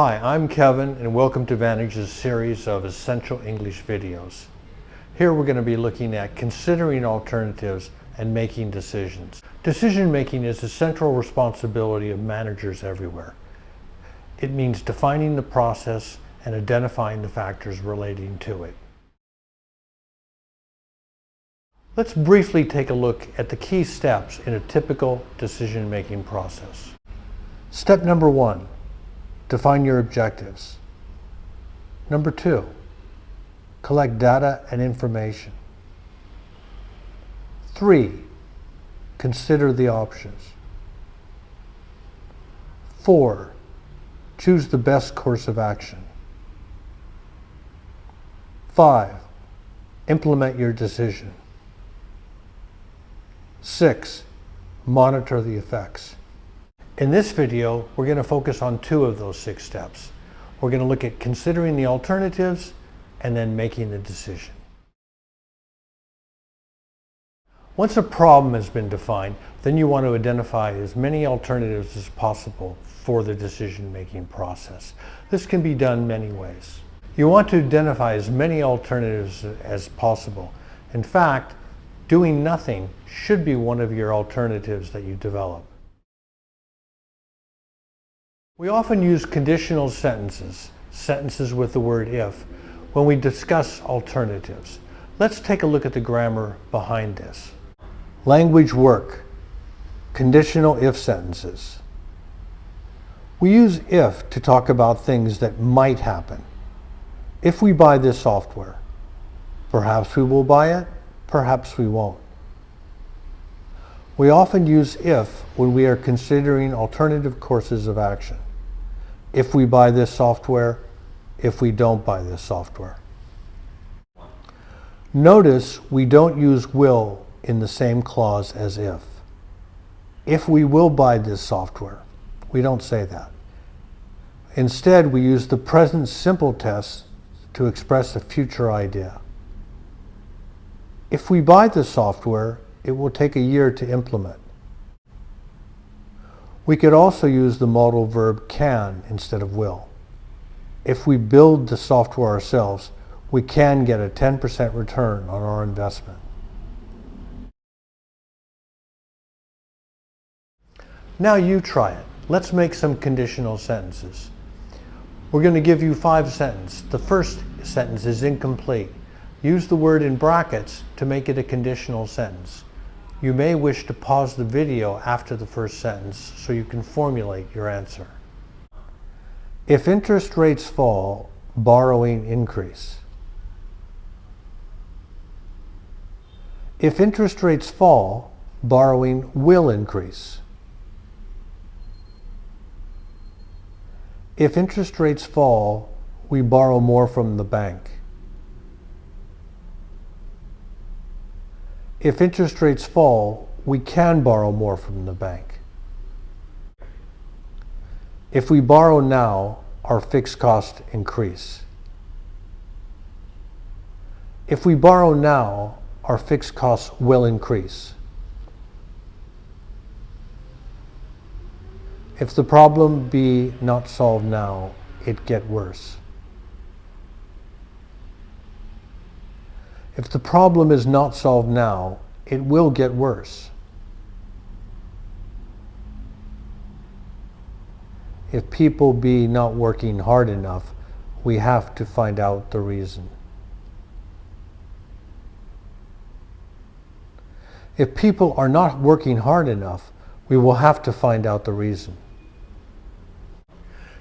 Hi, I'm Kevin and welcome to Vantage's series of essential English videos. Here we're going to be looking at considering alternatives and making decisions. Decision making is a central responsibility of managers everywhere. It means defining the process and identifying the factors relating to it. Let's briefly take a look at the key steps in a typical decision-making process. Step number 1, define your objectives. Number 2, collect data and information. 3, consider the options. 4, choose the best course of action. 5, implement your decision. 6, monitor the effects. In this video, we're going to focus on 2 of those 6 steps. We're going to look at considering the alternatives and then making the decision. Once a problem has been defined, then you want to identify as many alternatives as possible for the decision-making process. This can be done many ways. You want to identify as many alternatives as possible. In fact, doing nothing should be one of your alternatives that you develop. We often use conditional sentences with the word if, when we discuss alternatives. Let's take a look at the grammar behind this. Language work, conditional if sentences. We use if to talk about things that might happen. If we buy this software, perhaps we will buy it, perhaps we won't. We often use if when we are considering alternative courses of action. If we buy this software, if we don't buy this software. Notice we don't use will in the same clause as if. If we will buy this software, we don't say that. Instead, we use the present simple tense to express a future idea. If we buy this software, it will take a year to implement. We could also use the modal verb can instead of will. If we build the software ourselves, we can get a 10% return on our investment. Now you try it. Let's make some conditional sentences. We're going to give you 5 sentences. The first sentence is incomplete. Use the word in brackets to make it a conditional sentence. You may wish to pause the video after the first sentence so you can formulate your answer. If interest rates fall, borrowing increase. If interest rates fall, borrowing will increase. If interest rates fall, we borrow more from the bank. If interest rates fall, we can borrow more from the bank. If we borrow now, our fixed costs increase. If we borrow now, our fixed costs will increase. If the problem be not solved now, it get worse. If the problem is not solved now, it will get worse. If people be not working hard enough, we have to find out the reason. If people are not working hard enough, we will have to find out the reason.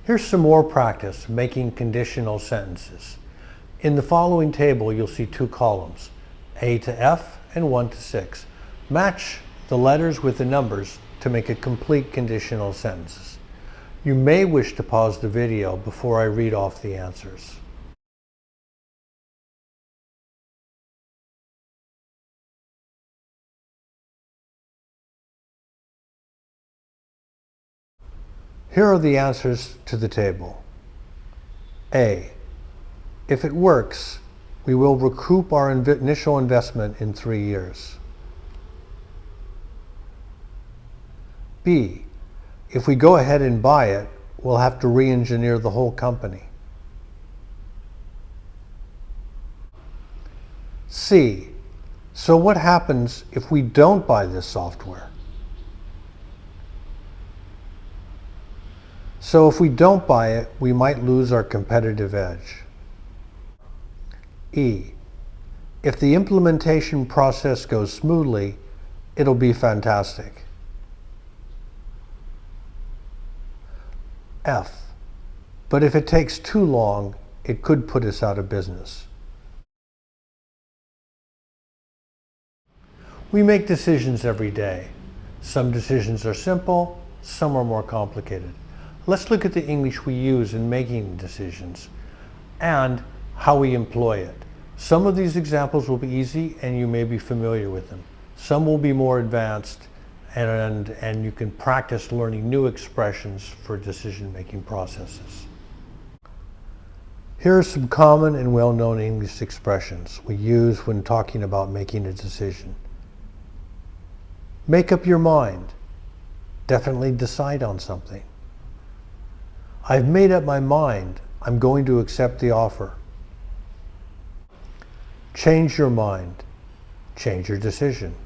Here's some more practice making conditional sentences. In the following table, you'll see 2 columns, A to F and 1 to 6. Match the letters with the numbers to make a complete conditional sentence. You may wish to pause the video before I read off the answers. Here are the answers to the table. A. If it works, we will recoup our initial investment in 3 years. B. If we go ahead and buy it, we'll have to re-engineer the whole company. C. So what happens if we don't buy this software? So if we don't buy it, we might lose our competitive edge. E. If the implementation process goes smoothly, it'll be fantastic. F. But if it takes too long, it could put us out of business. We make decisions every day. Some decisions are simple, some are more complicated. Let's look at the English we use in making decisions and how we employ it. Some of these examples will be easy and you may be familiar with them. Some will be more advanced and you can practice learning new expressions for decision-making processes. Here are some common and well-known English expressions we use when talking about making a decision. Make up your mind. Definitely decide on something. I've made up my mind. I'm going to accept the offer. Change your mind. Change your decision.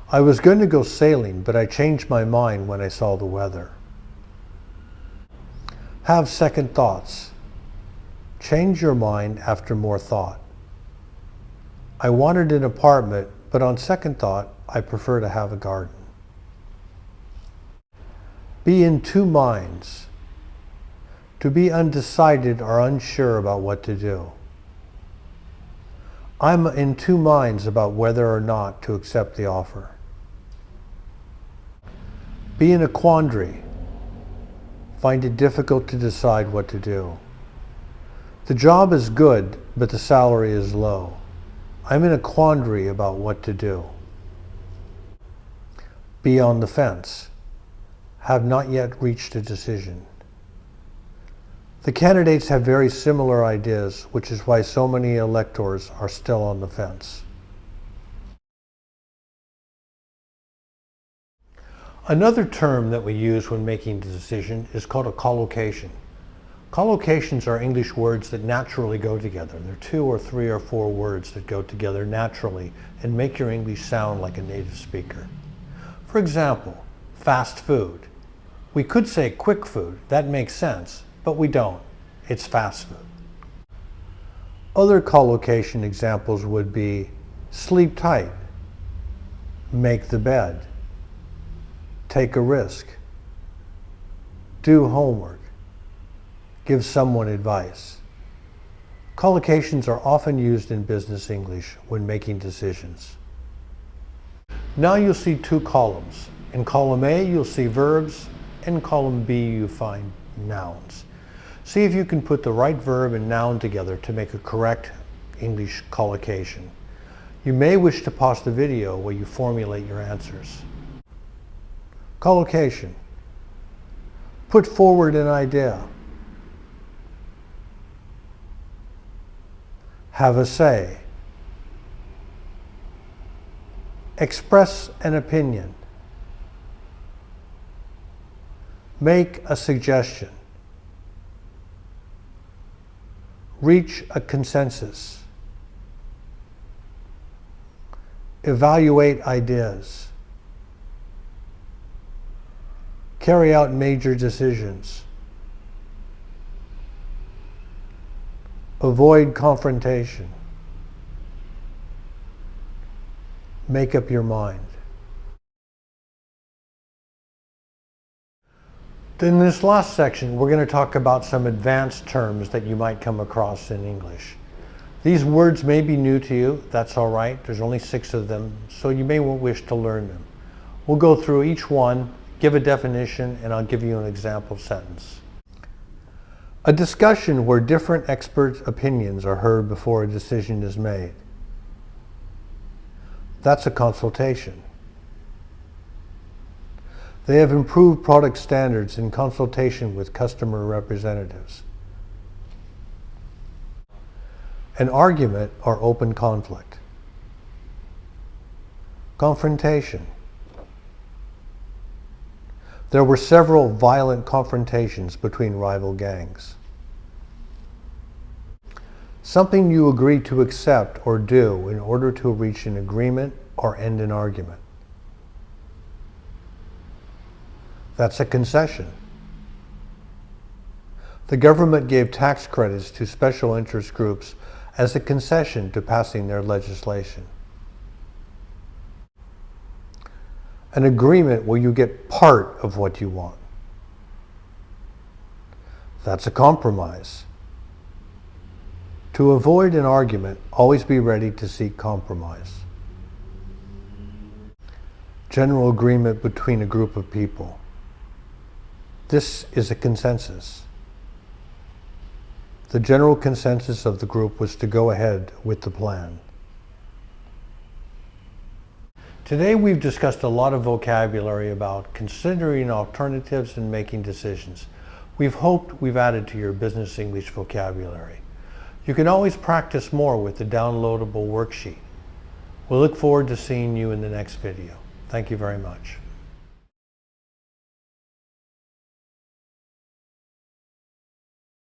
I was going to go sailing, but I changed my mind when I saw the weather. Have second thoughts. Change your mind after more thought. I wanted an apartment, but on second thought, I prefer to have a garden. Be in two minds. To be undecided or unsure about what to do. I'm in two minds about whether or not to accept the offer. Be in a quandary. Find it difficult to decide what to do. The job is good, but the salary is low. I'm in a quandary about what to do. Be on the fence. Have not yet reached a decision. The candidates have very similar ideas, which is why so many electors are still on the fence. Another term that we use when making the decision is called a collocation. Collocations are English words that naturally go together. They're 2 or 3 or 4 words that go together naturally and make your English sound like a native speaker. For example, fast food. We could say quick food. That makes sense. But we don't. It's fast food. Other collocation examples would be sleep tight, make the bed, take a risk, do homework, give someone advice. Collocations are often used in business English when making decisions. Now you'll see 2 columns. In column A, you'll see verbs. In column B, you find nouns. See if you can put the right verb and noun together to make a correct English collocation. You may wish to pause the video while you formulate your answers. Collocation. Put forward an idea. Have a say. Express an opinion. Make a suggestion. Reach a consensus. Evaluate ideas. Carry out major decisions. Avoid confrontation. Make up your mind. In this last section, we're going to talk about some advanced terms that you might come across in English. These words may be new to you. That's all right. There's only 6 of them, so you may wish to learn them. We'll go through each one, give a definition, and I'll give you an example sentence. A discussion where different expert opinions are heard before a decision is made. That's a consultation. They have improved product standards in consultation with customer representatives. An argument or open conflict. Confrontation. There were several violent confrontations between rival gangs. Something you agree to accept or do in order to reach an agreement or end an argument. That's a concession. The government gave tax credits to special interest groups as a concession to passing their legislation. An agreement where you get part of what you want. That's a compromise. To avoid an argument, always be ready to seek compromise. General agreement between a group of people. This is a consensus. The general consensus of the group was to go ahead with the plan. Today we've discussed a lot of vocabulary about considering alternatives and making decisions. We've hoped we've added to your business English vocabulary. You can always practice more with the downloadable worksheet. We'll look forward to seeing you in the next video. Thank you very much.